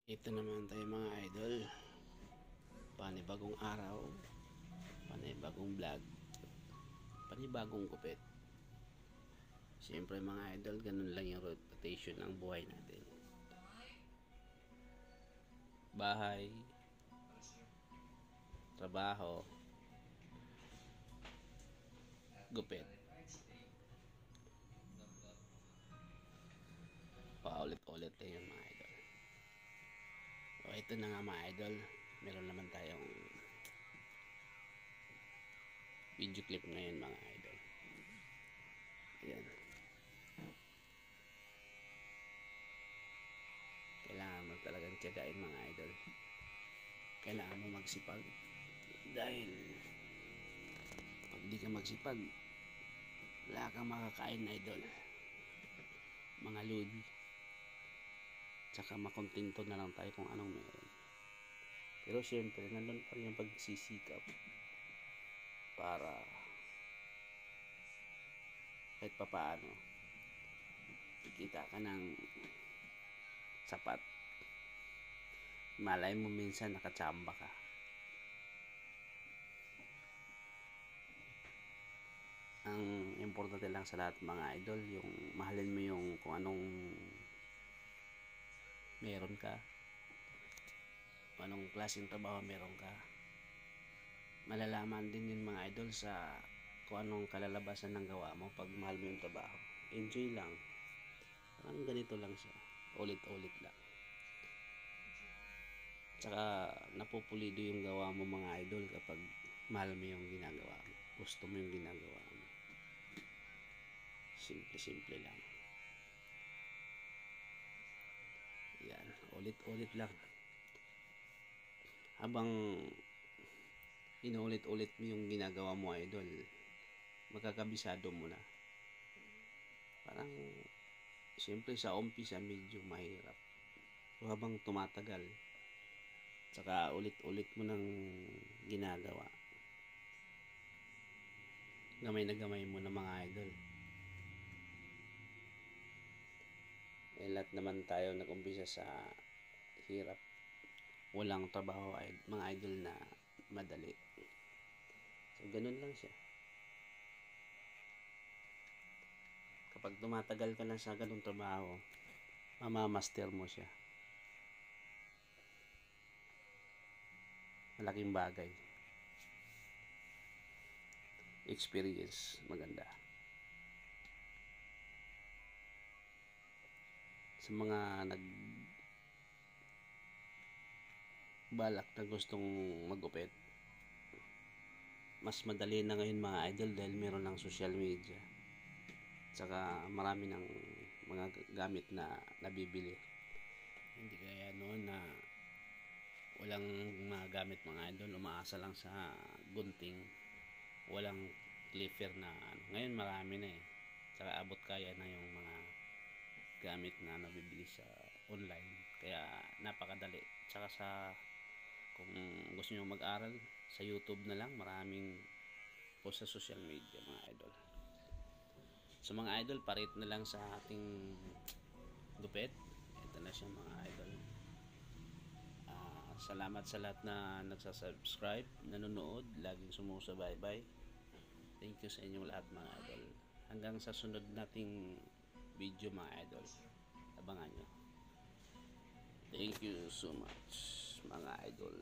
Ito naman tayo mga idol. Panibagong araw, panibagong vlog, panibagong gupit. Siyempre mga idol, ganun lang yung rotation ng buhay natin. Bahay, trabaho, gupit. Paulit-ulit lang yung mga idol. O ito na nga mga idol, meron naman tayong video clip ngayon mga idol. Ayan. Kailangan mo talagang tiyagain mga idol. Kailangan mo magsipag. Dahil pag di ka magsipag, wala kang makakain idol. Mga lodi. Tsaka makontento na lang tayo kung anong meron. Pero syempre, nandun pa rin yung pagsisikap para kahit papaano ikita ka ng sapat. Malay mo minsan nakatsamba ka. Ang importante lang sa lahat mga idol, yung mahalin mo yung kung anong meron ka, kung anong klaseng trabaho meron ka. Malalaman din yun mga idol sa kung anong kalalabasan ng gawa mo pag mahal mo yung trabaho. Enjoy lang. Parang ganito lang siya. Ulit-ulit lang. Tsaka napupulido yung gawa mo mga idol kapag mahal mo yung ginagawa mo. Gusto mo yung ginagawa mo. Simple-simple lang. Yan. Ulit-ulit lang. Habang inuulit-ulit mo yung ginagawa mo idol, magkakabisado mo na. Parang siyempre sa umpisa medyo mahirap. So, habang tumatagal, tsaka ulit-ulit mo nang ginagawa, gamay na gamay mo na mga idol. Lahat naman tayo nag-umpisa sa hirap. Walang trabaho mga idol na madali. So ganun lang siya. Kapag tumatagal ka na sa ganung trabaho, mamamaster mo siya. Malaking bagay. Experience maganda. Sa mga balak na gustong magupit, mas madali na ngayon mga idol dahil meron ng social media. Tsaka marami ng mga gamit na nabibili. Hindi kaya noon na walang mga gamit mga idol, umaasa lang sa gunting, walang clipper na ano. Ngayon marami na eh. Tsaka abot kaya na yung mga gamit na nabibili sa online. Kaya napakadali. Tsaka kung gusto nyo mag-aral, sa YouTube na lang, maraming post sa social media mga idol. So mga idol, parit na lang sa ating gupit. Ito na siya mga idol. Salamat sa lahat na nagsasubscribe, nanonood, laging sumusubaybay. Thank you sa inyong lahat mga idol. Hanggang sa sunod nating video mga idol. Abangan nyo. Thank you so much mga idol.